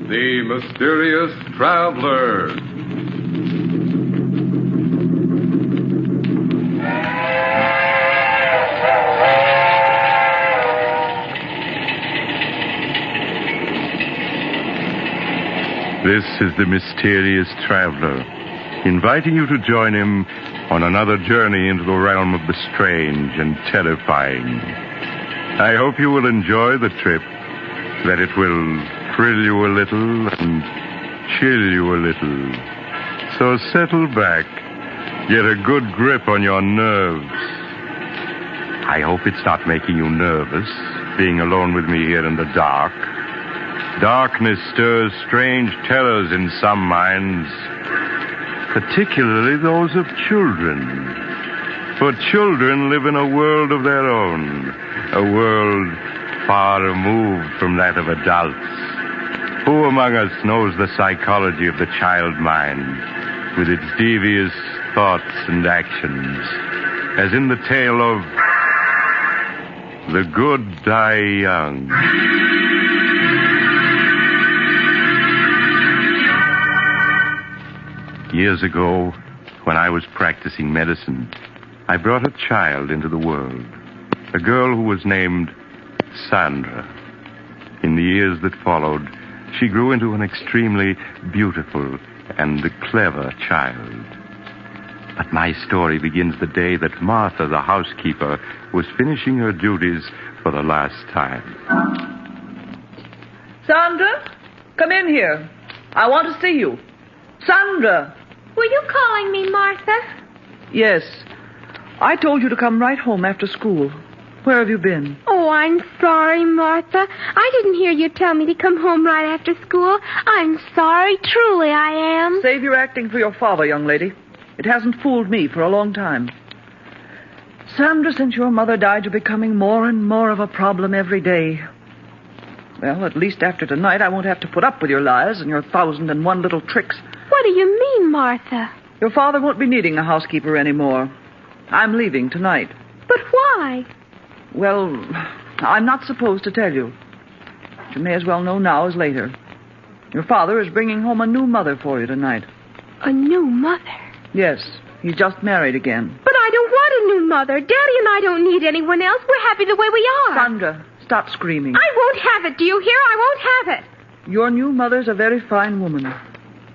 The Mysterious Traveler. This is the Mysterious Traveler, inviting you to join him on another journey into the realm of the strange and terrifying. I hope you will enjoy the trip, that it will thrill you a little and chill you a little. So settle back, get a good grip on your nerves. I hope it's not making you nervous, being alone with me here in the dark. Darkness stirs strange terrors in some minds, particularly those of children. For children live in a world of their own, a world far removed from that of adults. Who among us knows the psychology of the child mind, with its devious thoughts and actions, as in the tale of The Good Die Young. Years ago, when I was practicing medicine, I brought a child into the world, a girl who was named Sandra. In the years that followed, she grew into an extremely beautiful and clever child. But my story begins the day that Martha, the housekeeper, was finishing her duties for the last time. Sandra, come in here. I want to see you. Sandra! Were you calling me, Martha? Yes. I told you to come right home after school. Where have you been? Oh, I'm sorry, Martha. I didn't hear you tell me to come home right after school. I'm sorry, truly I am. Save your acting for your father, young lady. It hasn't fooled me for a long time. Sandra, since your mother died, you're becoming more and more of a problem every day. Well, at least after tonight, I won't have to put up with your lies and your 1,001 little tricks. What do you mean, Martha? Your father won't be needing a housekeeper anymore. I'm leaving tonight. But why? Well, I'm not supposed to tell you. But you may as well know now as later. Your father is bringing home a new mother for you tonight. A new mother? Yes, he's just married again. But I don't want a new mother. Daddy and I don't need anyone else. We're happy the way we are. Sandra, stop screaming. I won't have it. Do you hear? I won't have it. Your new mother's a very fine woman.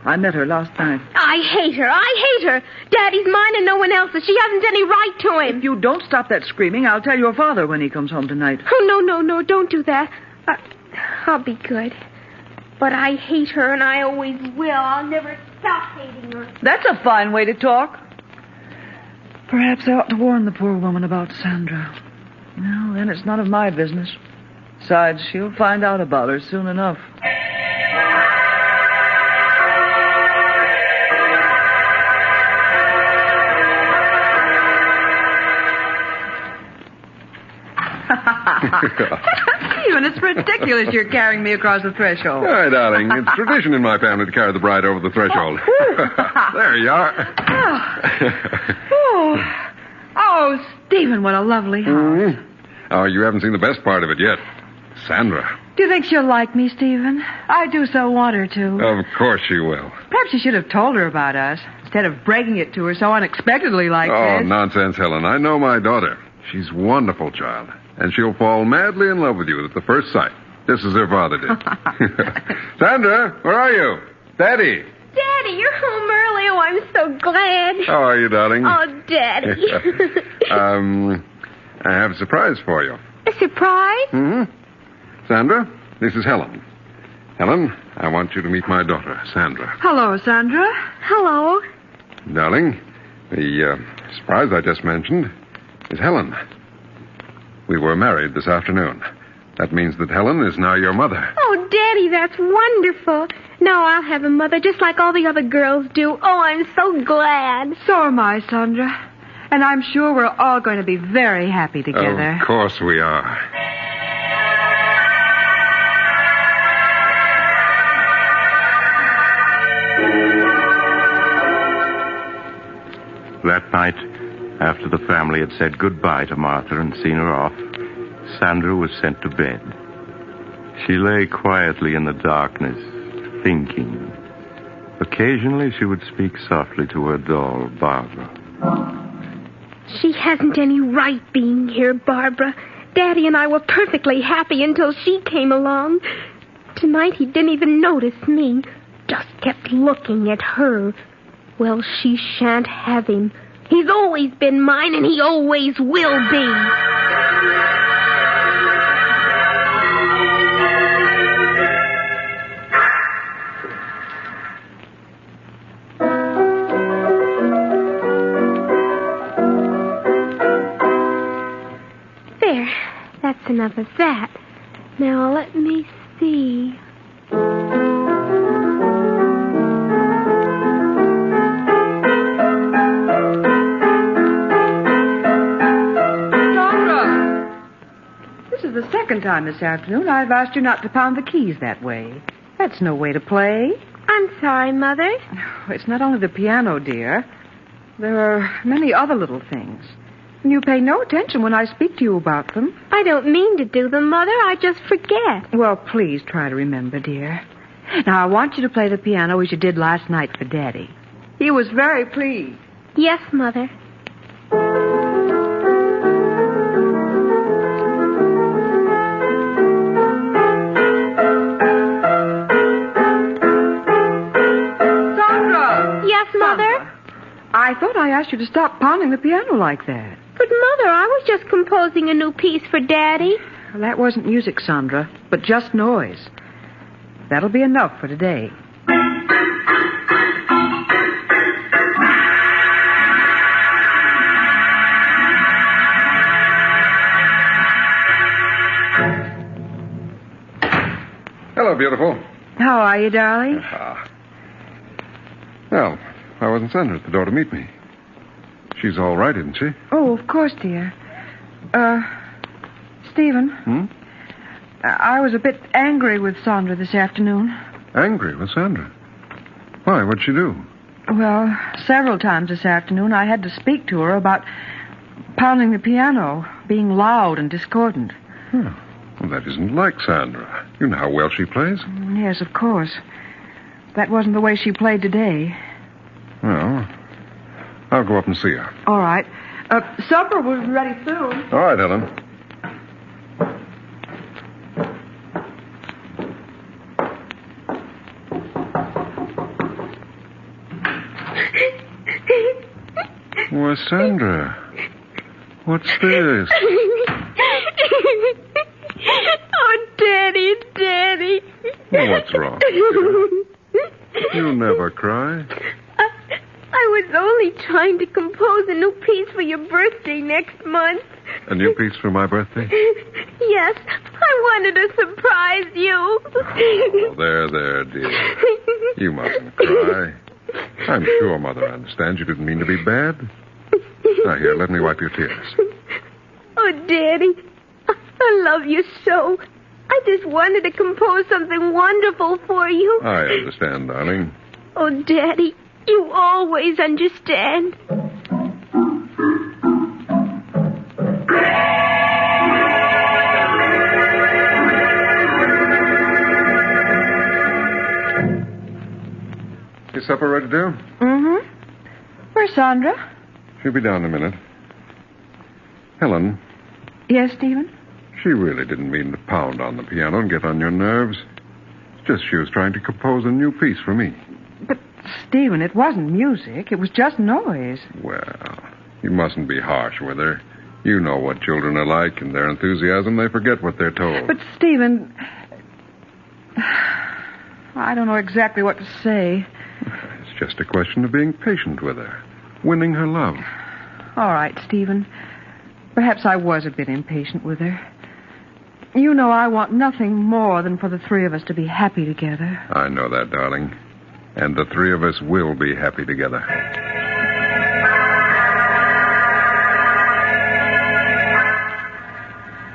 I met her last night. I hate her. Daddy's mine and no one else's. She hasn't any right to him. If you don't stop that screaming, I'll tell your father when he comes home tonight. Oh, no, don't do that. I'll be good. But I hate her, and I always will. I'll never stop hating her. That's a fine way to talk. Perhaps I ought to warn the poor woman about Sandra. Well, then it's none of my business. Besides, she'll find out about her soon enough. Stephen, it's ridiculous you're carrying me across the threshold. All right, darling. It's tradition in my family to carry the bride over the threshold. There you are. Oh, Stephen, what a lovely house. Mm-hmm. Oh, you haven't seen the best part of it yet. Sandra. Do you think she'll like me, Stephen? I do so want her to. Of course she will. Perhaps you should have told her about us, instead of breaking it to her so unexpectedly like Oh, this. nonsense, Helen. I know my daughter. She's a wonderful child. And she'll fall madly in love with you at the first sight, just as her father did. Sandra, where are you? Daddy. Daddy, you're home early. Oh, I'm so glad. How are you, darling? Oh, Daddy. I have a surprise for you. A surprise? Mm-hmm. Sandra, this is Helen. Helen, I want you to meet my daughter, Sandra. Hello, Sandra. Hello. Darling, the surprise I just mentioned is Helen. We were married this afternoon. That means that Helen is now your mother. Oh, Daddy, that's wonderful. Now I'll have a mother just like all the other girls do. Oh, I'm so glad. So am I, Sandra. And I'm sure we're all going to be very happy together. Of course we are. That night, after the family had said goodbye to Martha and seen her off, Sandra was sent to bed. She lay quietly in the darkness, thinking. Occasionally she would speak softly to her doll, Barbara. She hasn't any right being here, Barbara. Daddy and I were perfectly happy until she came along. Tonight he didn't even notice me. Just kept looking at her. Well, she shan't have him. He's always been mine, and he always will be. There. That's enough of that. Now, let me see. This is the second time this afternoon I've asked you not to pound the keys that way. That's no way to play. I'm sorry, Mother. It's not only the piano, dear. There are many other little things. And you pay no attention when I speak to you about them. I don't mean to do them, Mother. I just forget. Well, please try to remember, dear. Now, I want you to play the piano as you did last night for Daddy. He was very pleased. Yes, Mother. I thought I asked you to stop pounding the piano like that. But, Mother, I was just composing a new piece for Daddy. Well, that wasn't music, Sandra, but just noise. That'll be enough for today. Hello, beautiful. How are you, darling? Well, I wasn't sent her at the door to meet me. She's all right, isn't she? Oh, of course, dear. Stephen. I was a bit angry with Sandra this afternoon. Angry with Sandra? Why? What'd she do? Well, several times this afternoon I had to speak to her about pounding the piano, being loud and discordant. Well, that isn't like Sandra. You know how well she plays. Yes, of course. That wasn't the way she played today. Well, I'll go up and see her. All right. Supper will be ready soon. All right, Helen. Why, Sandra, what's this? Oh, Daddy, Daddy. Well, what's wrong? You never cry. I was only trying to compose a new piece for your birthday next month. A new piece for my birthday? Yes, I wanted to surprise you. Oh, there, dear. You mustn't cry. I'm sure Mother understands you didn't mean to be bad. Now, here, let me wipe your tears. Oh, Daddy, I love you so. I just wanted to compose something wonderful for you. I understand, darling. Oh, Daddy, you always understand. Is supper ready, dear? Mm-hmm. Where's Sandra? She'll be down in a minute. Helen, Yes, Stephen? she really didn't mean to pound on the piano and get on your nerves. It's just she was trying to compose a new piece for me. But, Stephen, it wasn't music. It was just noise. Well, you mustn't be harsh with her. You know what children are like. In their enthusiasm, they forget what they're told. But, Stephen, I don't know exactly what to say. It's just a question of being patient with her, winning her love. All right, Stephen. Perhaps I was a bit impatient with her. You know I want nothing more than for the three of us to be happy together. I know that, darling. And the three of us will be happy together.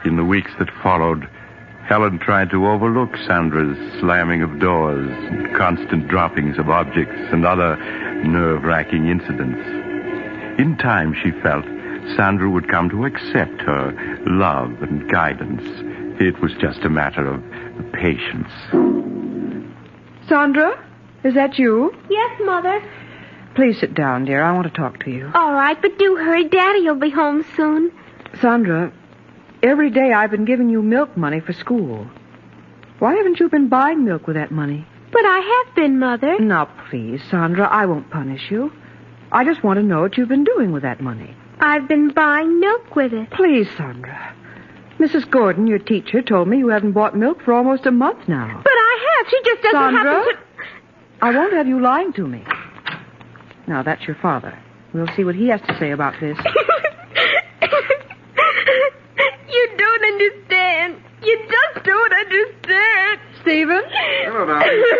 In the weeks that followed, Helen tried to overlook Sandra's slamming of doors, and constant droppings of objects, and other nerve-wracking incidents. In time, she felt, Sandra would come to accept her love and guidance. It was just a matter of patience. Sandra, is that you? Yes, Mother. Please sit down, dear. I want to talk to you. All right, but do hurry. Daddy will be home soon. Sandra, every day I've been giving you milk money for school. Why haven't you been buying milk with that money? But I have been, Mother. Now, please, Sandra, I won't punish you. I just want to know what you've been doing with that money. I've been buying milk with it. Please, Sandra. Mrs. Gordon, your teacher, told me you haven't bought milk for almost a month now. But I have. She just doesn't Sandra, happen to... I won't have you lying to me. Now, that's your father. We'll see what he has to say about this. You don't understand. You just don't understand. Stephen? Hello, darling.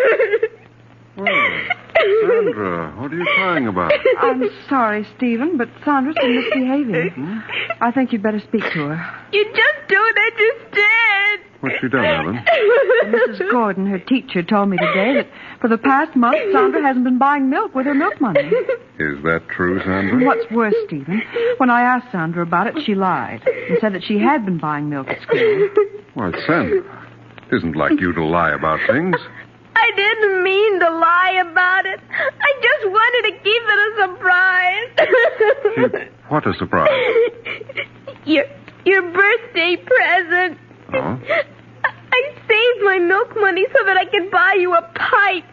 Sandra, what are you crying about? I'm sorry, Stephen, but Sandra's been misbehaving. I think you'd better speak to her. You just don't understand. What's she done, Helen? Mrs. Gordon, her teacher, told me today that for the past month, Sandra hasn't been buying milk with her milk money. Is that true, Sandra? What's worse, Stephen, when I asked Sandra about it, she lied and said that she had been buying milk at school. Why, Sandra, it isn't like you to lie about things. I didn't mean to lie about it. I just wanted to keep it a surprise. What a surprise. Your birthday present. Oh? I saved my milk money so that I could buy you a pipe.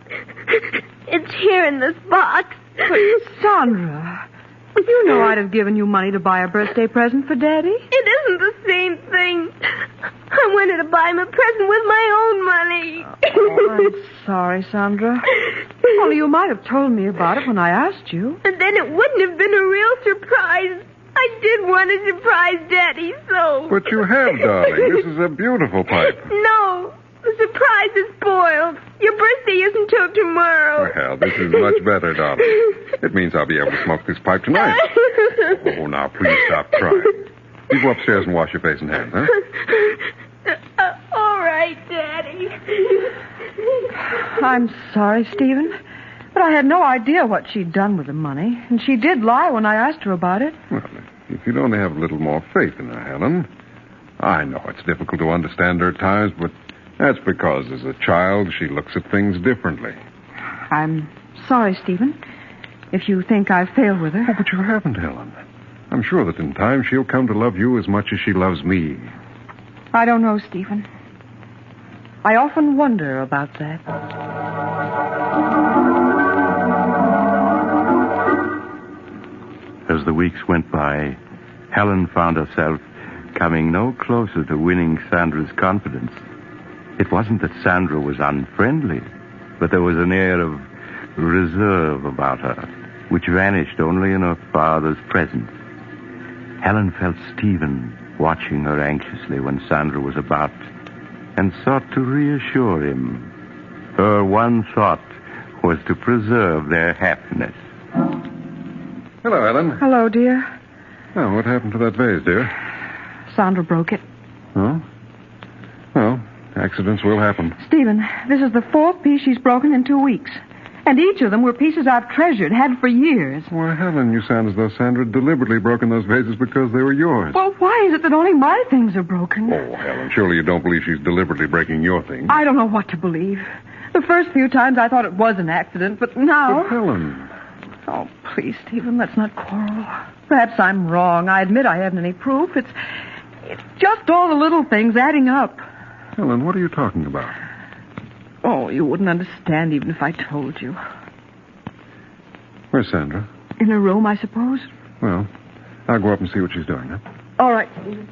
It's here in this box. But, Sandra, you know I'd have given you money to buy a birthday present for Daddy. It isn't the same thing. I wanted to buy him a present with my own money. Oh, I'm sorry, Sandra. Only you might have told me about it when I asked you. And then it wouldn't have been a real surprise. I did want to surprise Daddy, so... But you have, darling. This is a beautiful pipe. No, the surprise is spoiled. Your birthday isn't till tomorrow. Well, this is much better, darling. It means I'll be able to smoke this pipe tonight. Oh, now, please stop crying. You go upstairs and wash your face and hands, huh? All right, Daddy. I'm sorry, Stephen, but I had no idea what she'd done with the money, and she did lie when I asked her about it. Well, if you'd only have a little more faith in her, Helen. I know it's difficult to understand her at times, but that's because as a child she looks at things differently. I'm sorry, Stephen, if you think I've failed with her. Oh, but you haven't, Helen. I'm sure that in time she'll come to love you as much as she loves me. I don't know, Stephen. I often wonder about that. As the weeks went by, Helen found herself coming no closer to winning Sandra's confidence. It wasn't that Sandra was unfriendly, but there was an air of reserve about her, which vanished only in her father's presence. Helen felt Stephen watching her anxiously when Sandra was about, and sought to reassure him. Her one thought was to preserve their happiness. Hello, Helen. Hello, dear. Oh, what happened to that vase, dear? Sandra broke it. Oh? Well, accidents will happen. Stephen, this is the fourth piece she's broken in 2 weeks. And each of them were pieces I've treasured, had for years. Why, Helen, you sound as though Sandra had deliberately broken those vases because they were yours. Well, why is it that only my things are broken? Oh, Helen, surely you don't believe she's deliberately breaking your things. I don't know what to believe. The first few times I thought it was an accident, but now... But, Helen... Oh, please, Stephen, let's not quarrel. Perhaps I'm wrong. I admit I haven't any proof. It's just all the little things adding up. Helen, what are you talking about? Oh, you wouldn't understand even if I told you. Where's Sandra? In her room, I suppose. Well, I'll go up and see what she's doing, huh? All right, Stephen.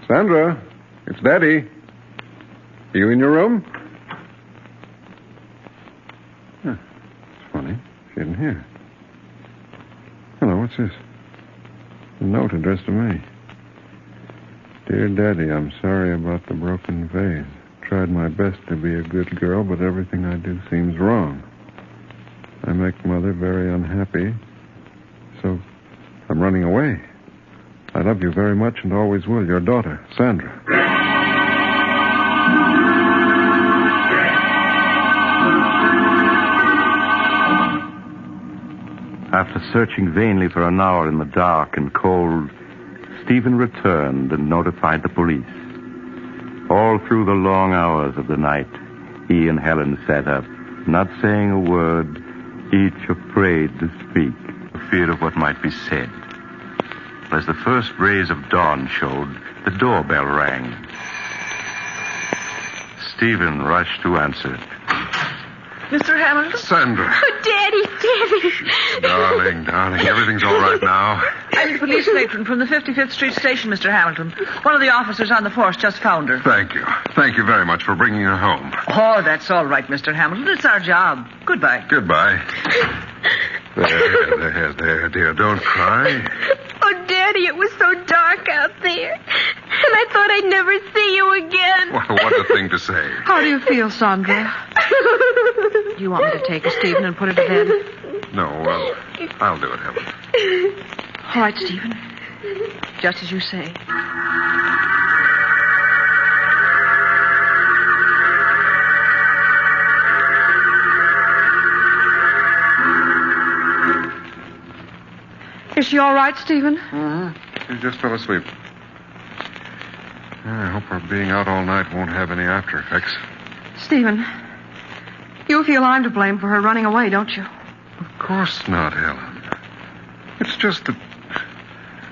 Sandra, it's Daddy. Are you in your room? Huh, it's funny. She isn't here. What's this? A note addressed to me. Dear Daddy, I'm sorry about the broken vase. Tried my best to be a good girl, but everything I do seems wrong. I make Mother very unhappy, so I'm running away. I love you very much and always will. Your daughter, Sandra. After searching vainly for an hour in the dark and cold, Stephen returned and notified the police. All through the long hours of the night, he and Helen sat up, not saying a word, each afraid to speak, feared of what might be said. As the first rays of dawn showed, the doorbell rang. Stephen rushed to answer it. Mr. Hamilton? Sandra. Oh, Daddy. Darling, everything's all right now. I'm the police matron from the 55th Street station, Mr. Hamilton. One of the officers on the force just found her. Thank you. Thank you very much for bringing her home. Oh, that's all right, Mr. Hamilton. It's our job. Goodbye. Goodbye. There, dear. Don't cry. Oh, Daddy, it was so dark out there. And I thought I'd never see you again. What a thing to say. How do you feel, Sandra? Do you want me to take her, Stephen, and put her to bed? No, I'll do it, Helen. All right, Stephen. Just as you say. Is she all right, Stephen? Mm-hmm. She just fell asleep. I hope her being out all night won't have any after effects. Stephen, you feel I'm to blame for her running away, don't you? Of course not, Helen. It's just that...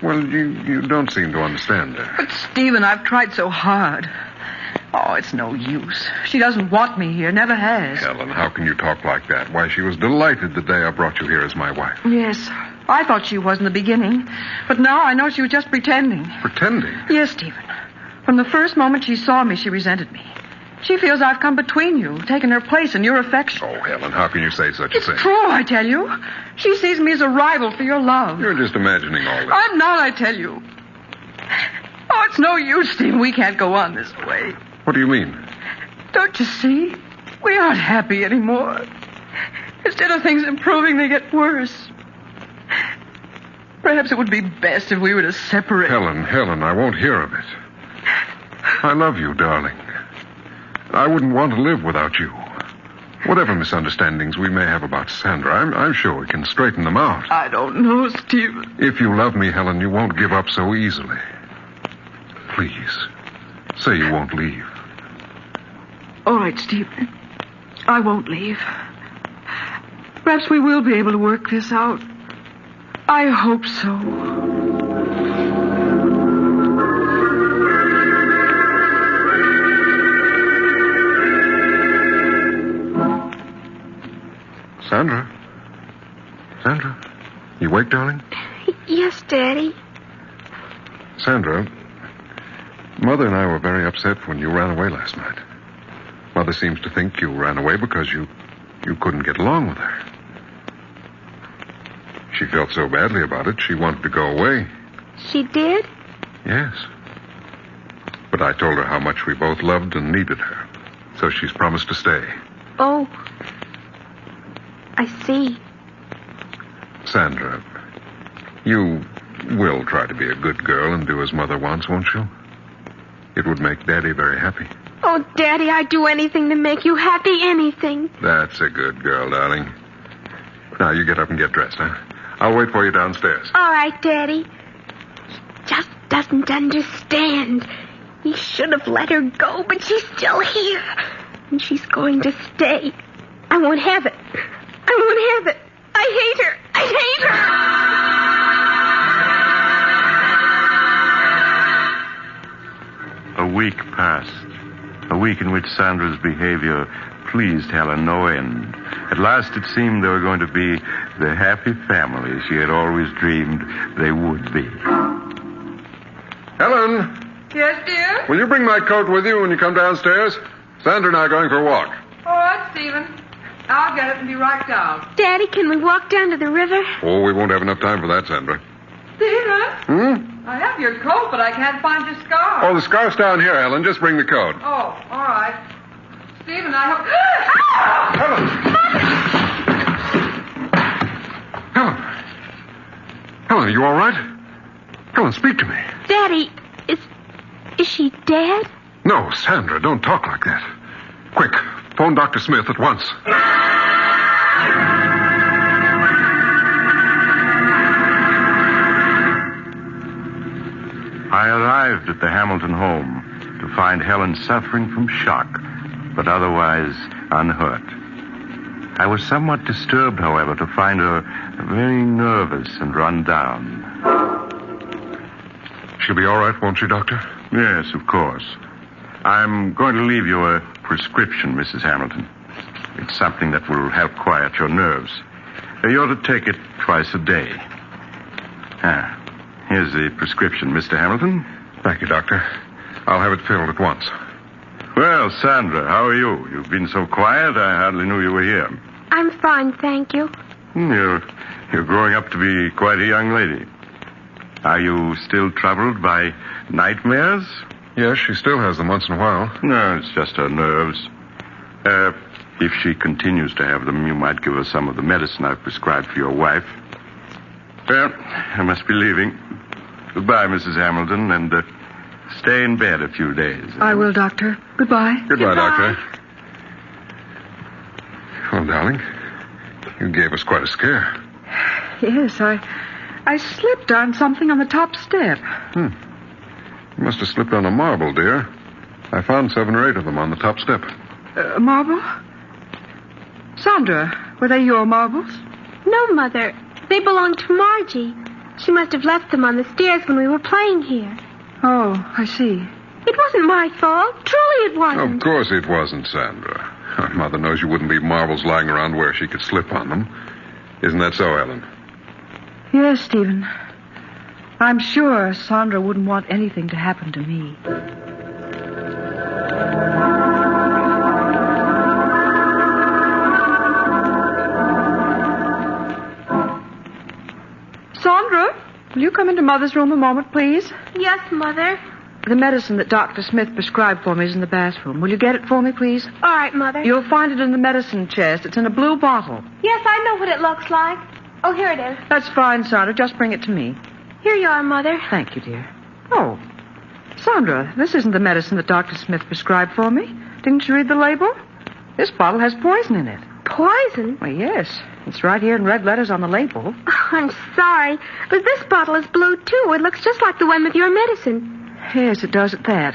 Well, you don't seem to understand her. But, Stephen, I've tried so hard. Oh, it's no use. She doesn't want me here, never has. Helen, how can you talk like that? Why, she was delighted the day I brought you here as my wife. Yes, I thought she was in the beginning. But now I know she was just pretending. Pretending? Yes, Stephen. From the first moment she saw me, she resented me. She feels I've come between you, taken her place in your affection. Oh, Helen, how can you say such a thing? It's true, I tell you. She sees me as a rival for your love. You're just imagining all this. I'm not, I tell you. Oh, it's no use, Stephen. We can't go on this way. What do you mean? Don't you see? We aren't happy anymore. Instead of things improving, they get worse. Perhaps it would be best if we were to separate. Helen, I won't hear of it. I love you, darling. I wouldn't want to live without you. Whatever misunderstandings we may have about Sandra, I'm sure we can straighten them out. I don't know, Stephen. If you love me, Helen, you won't give up so easily. Please, say you won't leave. All right, Stephen. I won't leave. Perhaps we will be able to work this out. I hope so. Sandra, you awake, darling? Yes, Daddy. Sandra, Mother and I were very upset when you ran away last night. Mother seems to think you ran away because you couldn't get along with her. She felt so badly about it, she wanted to go away. She did? Yes. But I told her how much we both loved and needed her. So she's promised to stay. Oh. I see. Sandra, you will try to be a good girl and do as Mother wants, won't you? It would make Daddy very happy. Oh, Daddy, I'd do anything to make you happy, anything. That's a good girl, darling. Now, you get up and get dressed, huh? I'll wait for you downstairs. All right, Daddy. He just doesn't understand. He should have let her go, but she's still here. And she's going to stay. I won't have it. I won't have it. I hate her. I hate her. A week passed. A week in which Sandra's behavior pleased Helen no end. At last it seemed they were going to be the happy family she had always dreamed they would be. Helen, Yes, dear? will you bring my coat with you when you come downstairs? Sandra and I are going for a walk. All right, Stephen. I'll get it and be right down. Daddy, can we walk down to the river? Oh, we won't have enough time for that, Sandra. Stephen? I have your coat, but I can't find your scarf. Oh, the scarf's down here, Helen. Just bring the coat. Oh, all right. Stephen, I hope... Helen! Helen, are you all right? Helen, speak to me. Daddy, is she dead? No, Sandra, don't talk like that. Quick, phone Dr. Smith at once. I arrived at the Hamilton home to find Helen suffering from shock, but otherwise unhurt. I was somewhat disturbed, however, to find her very nervous and run down. She'll be all right, won't she, Doctor? Yes, of course. I'm going to leave you a prescription, Mrs. Hamilton. It's something that will help quiet your nerves. You ought to take it twice a day. Here's the prescription, Mr. Hamilton. Thank you, Doctor. I'll have it filled at once. Well, Sandra, how are you? You've been so quiet, I hardly knew you were here. I'm fine, thank you. You're growing up to be quite a young lady. Are you still troubled by nightmares? Yes, she still has them once in a while. No, it's just her nerves. If she continues to have them, you might give her some of the medicine I've prescribed for your wife. Well, I must be leaving. Goodbye, Mrs. Hamilton, and stay in bed a few days. I will, Doctor. Goodbye. Goodbye, Doctor. Well, darling, you gave us quite a scare. Yes, I slipped on something on the top step. You must have slipped on a marble, dear. I found 7 or 8 of them on the top step. Marble? Sandra, were they your marbles? No, Mother. They belong to Margie. She must have left them on the stairs when we were playing here. Oh, I see. It wasn't my fault. Truly it wasn't. Of course it wasn't, Sandra. Mother knows you wouldn't leave marbles lying around where she could slip on them. Isn't that so, Ellen? Yes, Stephen. I'm sure Sandra wouldn't want anything to happen to me. Sandra, will you come into Mother's room a moment, please? Yes, Mother. The medicine that Dr. Smith prescribed for me is in the bathroom. Will you get it for me, please? All right, Mother. You'll find it in the medicine chest. It's in a blue bottle. Yes, I know what it looks like. Oh, here it is. That's fine, Sandra. Just bring it to me. Here you are, Mother. Thank you, dear. Oh, Sandra, this isn't the medicine that Dr. Smith prescribed for me. Didn't you read the label? This bottle has poison in it. Poison? Well, yes. It's right here in red letters on the label. Oh, I'm sorry, but this bottle is blue, too. It looks just like the one with your medicine. Yes, it does at that.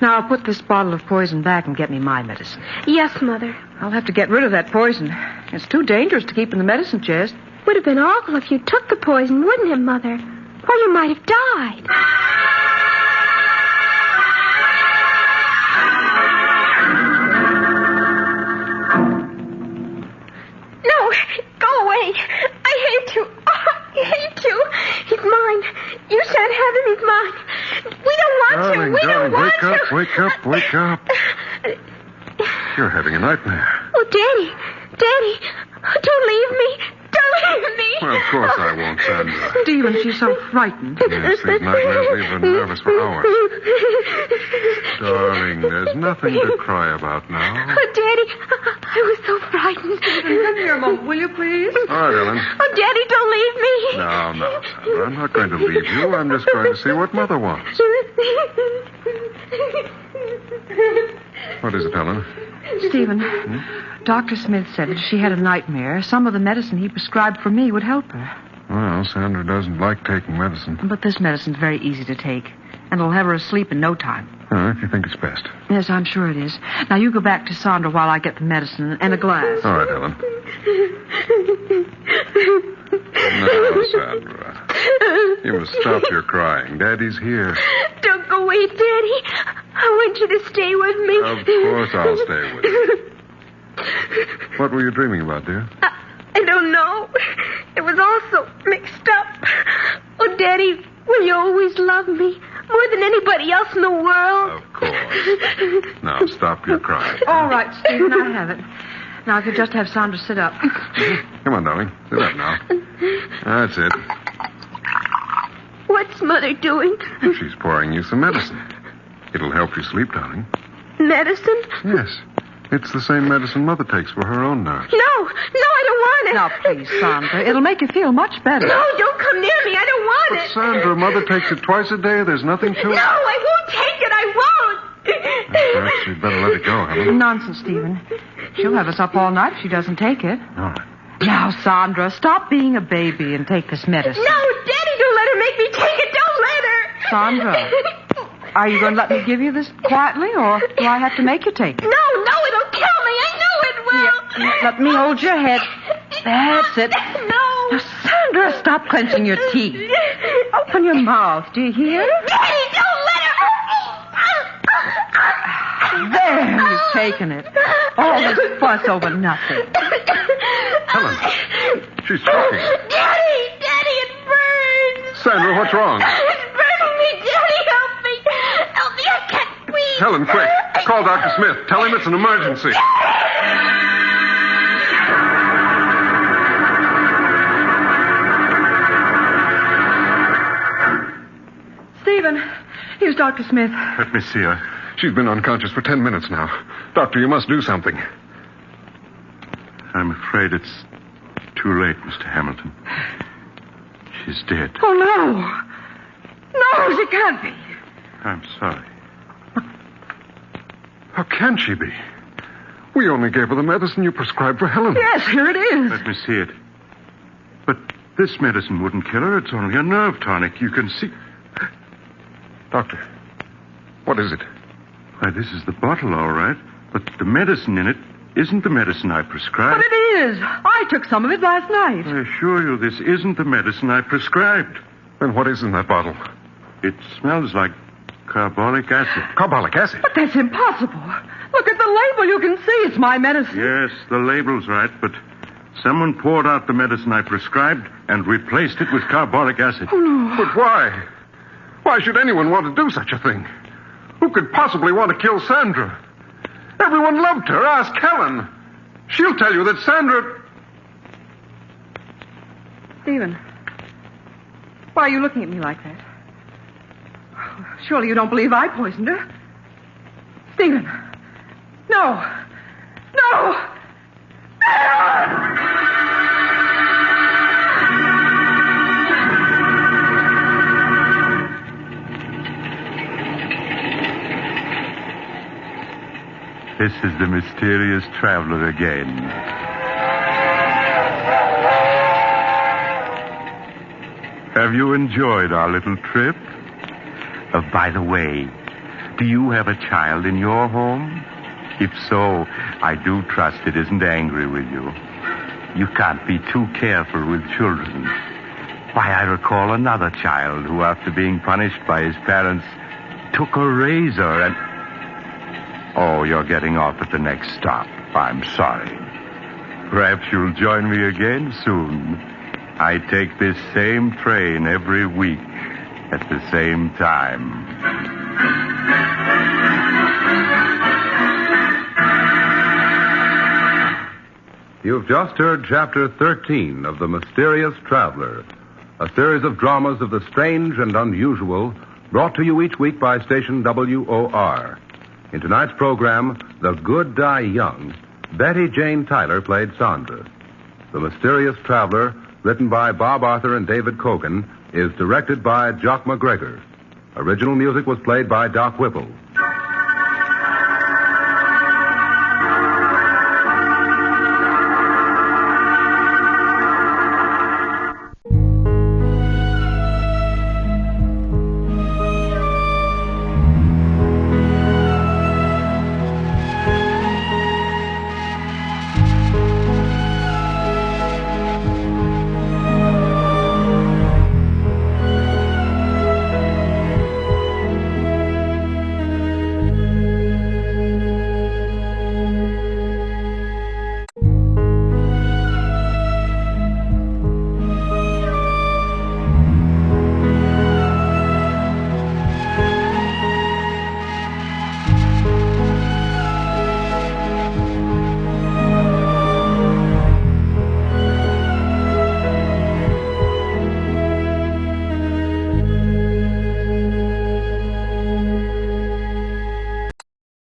Now, I'll put this bottle of poison back and get me my medicine. Yes, Mother. I'll have to get rid of that poison. It's too dangerous to keep in the medicine chest. Would have been awful if you took the poison, wouldn't it, Mother? Or you might have died. No, go away. I hate you. Oh, I hate you. He's mine. You shan't have him. He's mine. We don't want you. We don't want you. Wake up. You're having a nightmare. Oh, Daddy, don't leave me. Don't leave me. Well, of course I won't, Sandra. Stephen, she's so frightened. Yes, these nightmares leave her nervous for hours. Darling, there's nothing to cry about now. Oh, Daddy, I was so frightened. Come here a moment, will you, please? All right, Ellen. Oh, Daddy, don't leave me. No, Sandra. I'm not going to leave you. I'm just going to see what Mother wants. What is it, Ellen? Stephen, Dr. Smith said if she had a nightmare, some of the medicine he prescribed for me would help her. Well, Sandra doesn't like taking medicine. But this medicine's very easy to take, and it'll have her asleep in no time. If you think it's best. Yes, I'm sure it is. Now, you go back to Sandra while I get the medicine and a glass. All right, Ellen. Now, Sandra. You must stop your crying. Daddy's here. Don't go away, Daddy. I want you to stay with me. Of course I'll stay with you. What were you dreaming about, dear? I don't know. It was all so mixed up. Oh, Daddy, will you always love me more than anybody else in the world? Of course. Now, stop your crying. All right, Stephen, I have it. Now, if you just have Sandra sit up. Come on, darling. Sit up now. That's it. What's Mother doing? She's pouring you some medicine. It'll help you sleep, darling. Medicine? Yes. It's the same medicine Mother takes for her own nerves. No, I don't want it. Now, please, Sandra. It'll make you feel much better. No, don't come near me. I don't want But, it. Sandra, Mother takes it twice a day. There's nothing to it. No, I won't take it. I won't. Perhaps you'd better let it go, Helen. Nonsense, Stephen. She'll have us up all night if she doesn't take it. All right. Now, Sandra, stop being a baby and take this medicine. No, Daddy, don't let her make me take it. Don't let her. Sandra, are you going to let me give you this quietly, or do I have to make you take it? No, it'll kill me. I know it will. Here, let me hold your head. That's it. No. Now, Sandra, stop clenching your teeth. Open your mouth. Do you hear? Daddy, don't let her. There, you've taken it. All this fuss over nothing. Helen, she's choking. Daddy, it burns. Sandra, what's wrong? It's burning me. Daddy, help me. Help me. I can't breathe. Helen, quick. Call Dr. Smith. Tell him it's an emergency. Stephen, here's Dr. Smith. Let me see her. She's been unconscious for 10 minutes now. Doctor, you must do something. I'm afraid it's too late, Mr. Hamilton. She's dead. Oh, no. No, she can't be. I'm sorry. How can she be? We only gave her the medicine you prescribed for Helen. Yes, here it is. Let me see it. But this medicine wouldn't kill her. It's only a nerve tonic. You can see. Doctor, what is it? Why, this is the bottle, all right. But the medicine in it isn't the medicine I prescribed. But it is. I took some of it last night. I assure you, this isn't the medicine I prescribed. Then what is in that bottle? It smells like carbolic acid. Carbolic acid. But that's impossible. Look at the label. You can see it's my medicine. Yes, the label's right, but someone poured out the medicine I prescribed and replaced it with carbolic acid. Oh, no. But why? Why should anyone want to do such a thing? Who could possibly want to kill Sandra? Everyone loved her. Ask Helen. She'll tell you that Sandra... Stephen, why are you looking at me like that? Surely you don't believe I poisoned her. Stephen, no. No! This is the mysterious traveler again. Have you enjoyed our little trip? By the way, do you have a child in your home? If so, I do trust it isn't angry with you. You can't be too careful with children. Why, I recall another child who, after being punished by his parents, took a razor and... Oh, you're getting off at the next stop. I'm sorry. Perhaps you'll join me again soon. I take this same train every week at the same time. You've just heard Chapter 13 of The Mysterious Traveler, a series of dramas of the strange and unusual brought to you each week by station WOR. In tonight's program, The Good Die Young, Betty Jane Tyler played Sandra. The Mysterious Traveler, written by Bob Arthur and David Kogan, is directed by Jock McGregor. Original music was played by Doc Whipple.